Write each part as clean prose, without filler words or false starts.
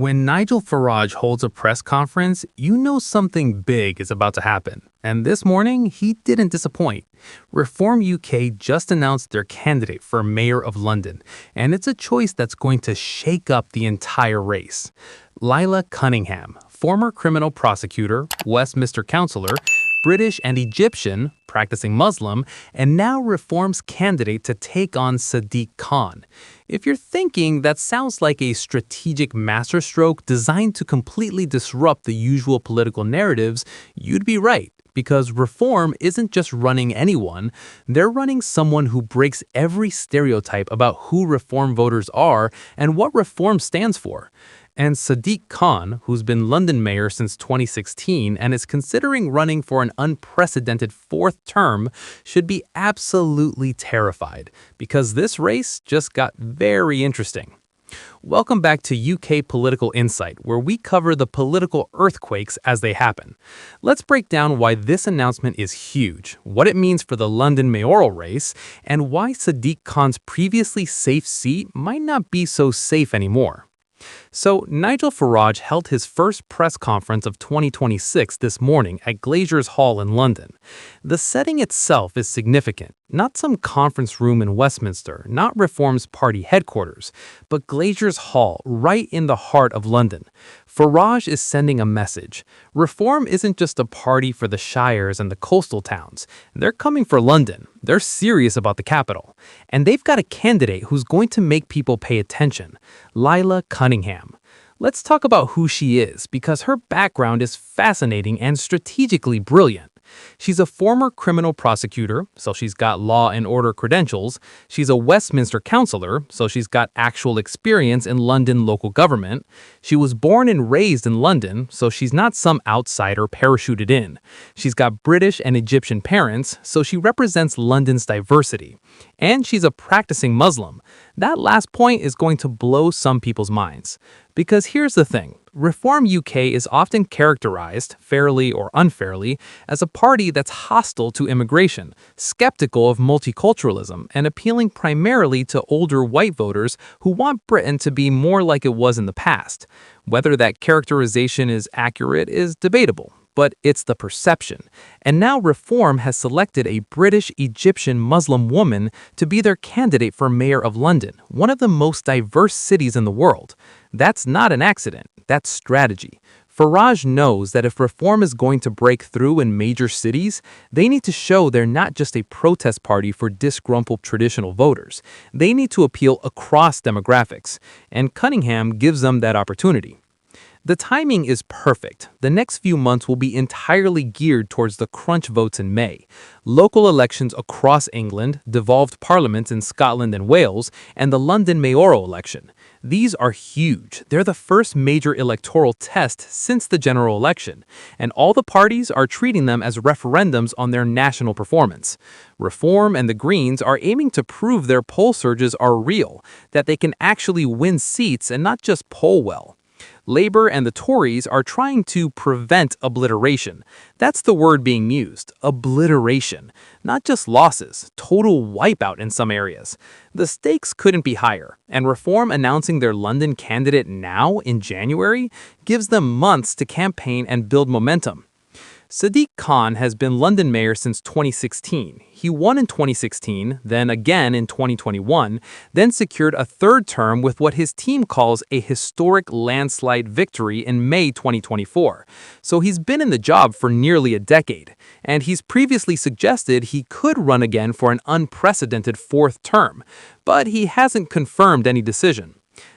When Nigel Farage holds a press conference, you know something big is about to happen. And this morning, he didn't disappoint. Reform UK just announced their candidate for Mayor of London, and it's a choice that's going to shake up the entire race. Laila Cunningham, former criminal prosecutor, Westminster councillor, British and Egyptian, practicing Muslim, and now Reform's candidate to take on Sadiq Khan. If you're thinking that sounds like a strategic masterstroke designed to completely disrupt the usual political narratives, you'd be right. Because Reform isn't just running anyone, they're running someone who breaks every stereotype about who Reform voters are and what Reform stands for. And Sadiq Khan, who's been London mayor since 2016 and is considering running for an unprecedented fourth term, should be absolutely terrified, because this race just got very interesting. Welcome back to UK Political Insight, where we cover the political earthquakes as they happen. Let's break down why this announcement is huge, what it means for the London mayoral race, and why Sadiq Khan's previously safe seat might not be so safe anymore. So, Nigel Farage held his first press conference of 2026 this morning at Glazier's Hall in London. The setting itself is significant. Not some conference room in Westminster, not Reform's party headquarters, but Glazier's Hall, right in the heart of London. Farage is sending a message. Reform isn't just a party for the shires and the coastal towns. They're coming for London. They're serious about the capital. And they've got a candidate who's going to make people pay attention. Laila Cunningham. Let's talk about who she is, because her background is fascinating and strategically brilliant. She's a former criminal prosecutor, so she's got law and order credentials. She's a Westminster councillor, so she's got actual experience in London local government. She was born and raised in London, so she's not some outsider parachuted in. She's got British and Egyptian parents, so she represents London's diversity. And she's a practicing Muslim. That last point is going to blow some people's minds. Because here's the thing. Reform UK is often characterized, fairly or unfairly, as a party that's hostile to immigration, skeptical of multiculturalism, and appealing primarily to older white voters who want Britain to be more like it was in the past. Whether that characterization is accurate is debatable, but it's the perception. And now Reform has selected a British Egyptian Muslim woman to be their candidate for Mayor of London, one of the most diverse cities in the world. That's not an accident, that's strategy. Farage knows that if Reform is going to break through in major cities, they need to show they're not just a protest party for disgruntled traditional voters. They need to appeal across demographics, and Cunningham gives them that opportunity. The timing is perfect. The next few months will be entirely geared towards the crunch votes in May. Local elections across England, devolved parliaments in Scotland and Wales, and the London mayoral election. These are huge. They're the first major electoral test since the general election, and all the parties are treating them as referendums on their national performance. Reform and the Greens are aiming to prove their poll surges are real, that they can actually win seats and not just poll well. Labour and the Tories are trying to prevent obliteration. That's the word being used, obliteration. Not just losses, total wipeout in some areas. The stakes couldn't be higher, and Reform announcing their London candidate now in January gives them months to campaign and build momentum. Sadiq Khan has been London mayor since 2016. He won in 2016, then again in 2021, then secured a third term with what his team calls a historic landslide victory in May 2024. So he's been in the job for nearly a decade, and he's previously suggested he could run again for an unprecedented fourth term, but he hasn't confirmed any decision.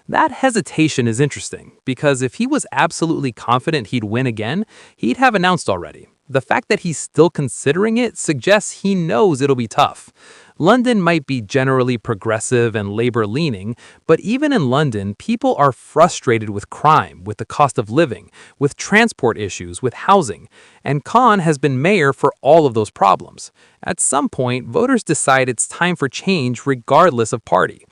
That hesitation is interesting, because if he was absolutely confident he'd win again, he'd have announced already. The fact that he's still considering it suggests he knows it'll be tough. London might be generally progressive and labor-leaning, but even in London, people are frustrated with crime, with the cost of living, with transport issues, with housing. And Khan has been mayor for all of those problems. At some point, voters decide it's time for change regardless of party.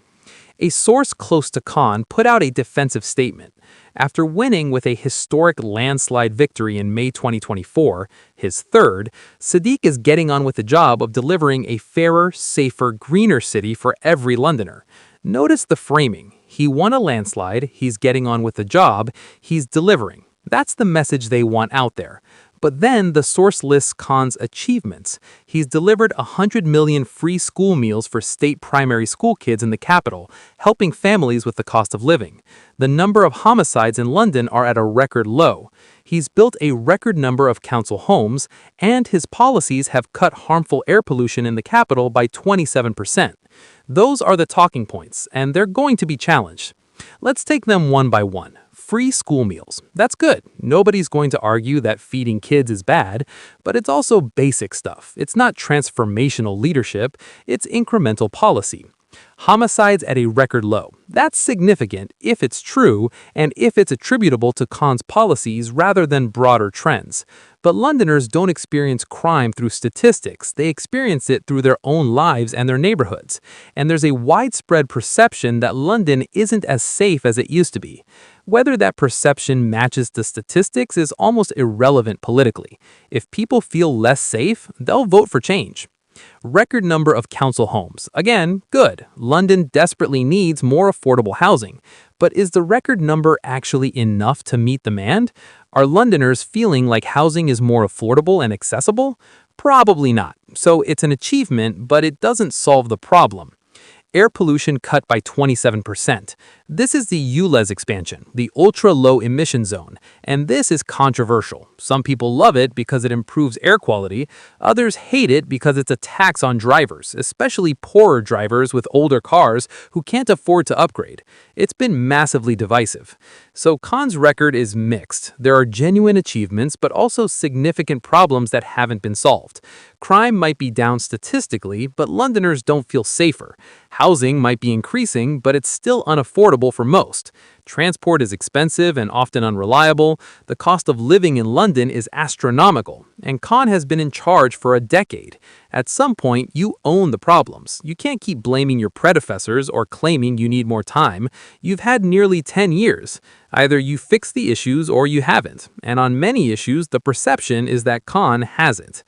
A source close to Khan put out a defensive statement. After winning with a historic landslide victory in May 2024, his third, Sadiq is getting on with the job of delivering a fairer, safer, greener city for every Londoner. Notice the framing. He won a landslide, he's getting on with the job, he's delivering. That's the message they want out there. But then the source lists Khan's achievements. He's delivered 100 million free school meals for state primary school kids in the capital, helping families with the cost of living. The number of homicides in London are at a record low. He's built a record number of council homes, and his policies have cut harmful air pollution in the capital by 27%. Those are the talking points, and they're going to be challenged. Let's take them one by one. Free school meals. That's good. Nobody's going to argue that feeding kids is bad, but it's also basic stuff. It's not transformational leadership, it's incremental policy. Homicides at a record low. That's significant if it's true and if it's attributable to Khan's policies rather than broader trends. But Londoners don't experience crime through statistics, they experience it through their own lives and their neighborhoods. And there's a widespread perception that London isn't as safe as it used to be. Whether that perception matches the statistics is almost irrelevant politically. If people feel less safe, they'll vote for change. Record number of council homes. Again, good. London desperately needs more affordable housing. But is the record number actually enough to meet demand? Are Londoners feeling like housing is more affordable and accessible? Probably not. So it's an achievement, but it doesn't solve the problem. Air pollution cut by 27%. This is the ULEZ expansion, the ultra-low emission zone, and this is controversial. Some people love it because it improves air quality, others hate it because it's a tax on drivers, especially poorer drivers with older cars who can't afford to upgrade. It's been massively divisive. So Khan's record is mixed. There are genuine achievements, but also significant problems that haven't been solved. Crime might be down statistically, but Londoners don't feel safer. Housing might be increasing, but it's still unaffordable for most. Transport is expensive and often unreliable. The cost of living in London is astronomical, and Khan has been in charge for a decade. At some point, you own the problems. You can't keep blaming your predecessors or claiming you need more time. You've had nearly 10 years. Either you fix the issues or you haven't, and on many issues, the perception is that Khan hasn't.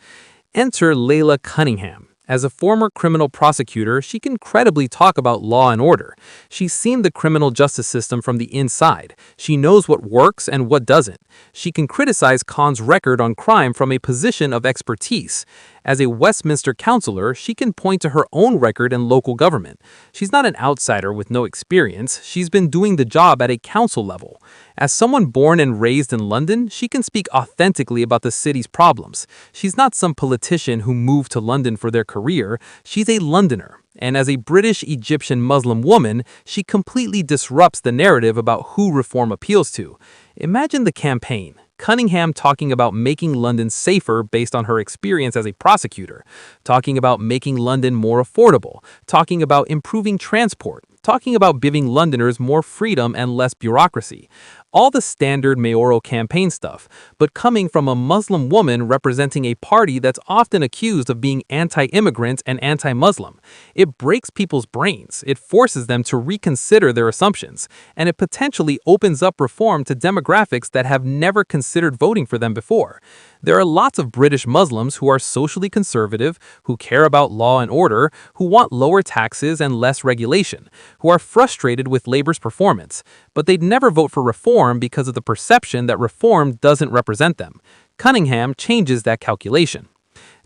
Enter Laila Cunningham. As a former criminal prosecutor, she can credibly talk about law and order. She's seen the criminal justice system from the inside. She knows what works and what doesn't. She can criticize Khan's record on crime from a position of expertise. As a Westminster councillor, she can point to her own record in local government. She's not an outsider with no experience. She's been doing the job at a council level. As someone born and raised in London, she can speak authentically about the city's problems. She's not some politician who moved to London for their career. She's a Londoner. And as a British Egyptian Muslim woman, she completely disrupts the narrative about who reform appeals to. Imagine the campaign. Cunningham talking about making London safer based on her experience as a prosecutor, talking about making London more affordable, talking about improving transport, talking about giving Londoners more freedom and less bureaucracy. All the standard mayoral campaign stuff, but coming from a Muslim woman representing a party that's often accused of being anti-immigrant and anti-Muslim. It breaks people's brains, it forces them to reconsider their assumptions, and it potentially opens up reform to demographics that have never considered voting for them before. There are lots of British Muslims who are socially conservative, who care about law and order, who want lower taxes and less regulation, who are frustrated with Labour's performance, but they'd never vote for reform because of the perception that reform doesn't represent them. Cunningham changes that calculation.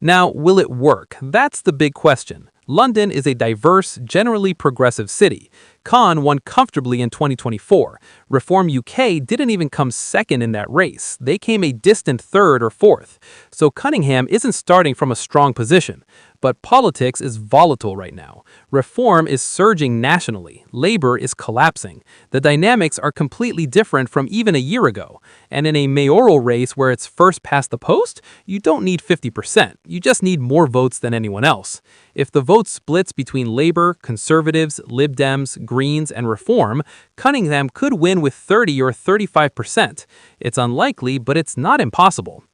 Now, will it work? That's the big question. London is a diverse, generally progressive city. Khan won comfortably in 2024. Reform UK didn't even come second in that race. They came a distant third or fourth. So Cunningham isn't starting from a strong position. But politics is volatile right now. Reform is surging nationally. Labour is collapsing. The dynamics are completely different from even a year ago. And in a mayoral race where it's first past the post, you don't need 50%. You just need more votes than anyone else. If the vote splits between Labour, Conservatives, Lib Dems, Greens, and Reform, Cunningham could win with 30 or 35%. It's unlikely, but it's not impossible.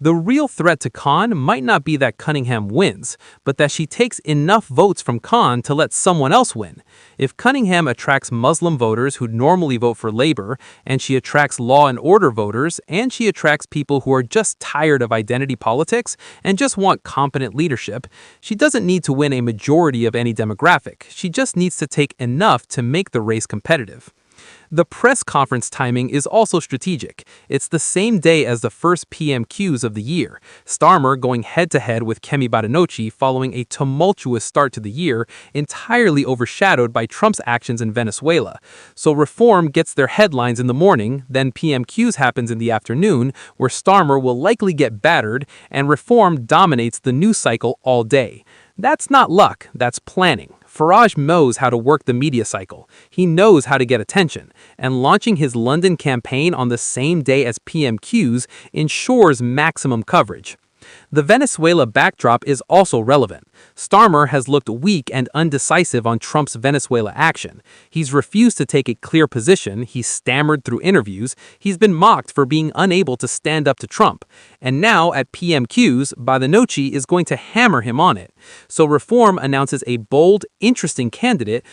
The real threat to Khan might not be that Cunningham wins, but that she takes enough votes from Khan to let someone else win. If Cunningham attracts Muslim voters who normally vote for Labour, and she attracts law and order voters, and she attracts people who are just tired of identity politics and just want competent leadership, she doesn't need to win a majority of any demographic. She just needs to take enough to make the race competitive. The press conference timing is also strategic. It's the same day as the first PMQs of the year, Starmer going head-to-head with Kemi following a tumultuous start to the year, entirely overshadowed by Trump's actions in Venezuela. So Reform gets their headlines in the morning, then PMQs happens in the afternoon, where Starmer will likely get battered, and Reform dominates the news cycle all day. That's not luck, that's planning. Farage knows how to work the media cycle. He knows how to get attention, and launching his London campaign on the same day as PMQs ensures maximum coverage. The Venezuela backdrop is also relevant. Starmer has looked weak and undecisive on Trump's Venezuela action. He's refused to take a clear position, he's stammered through interviews, he's been mocked for being unable to stand up to Trump. And now at PMQs, Badenochi is going to hammer him on it. So Reform announces a bold, interesting candidate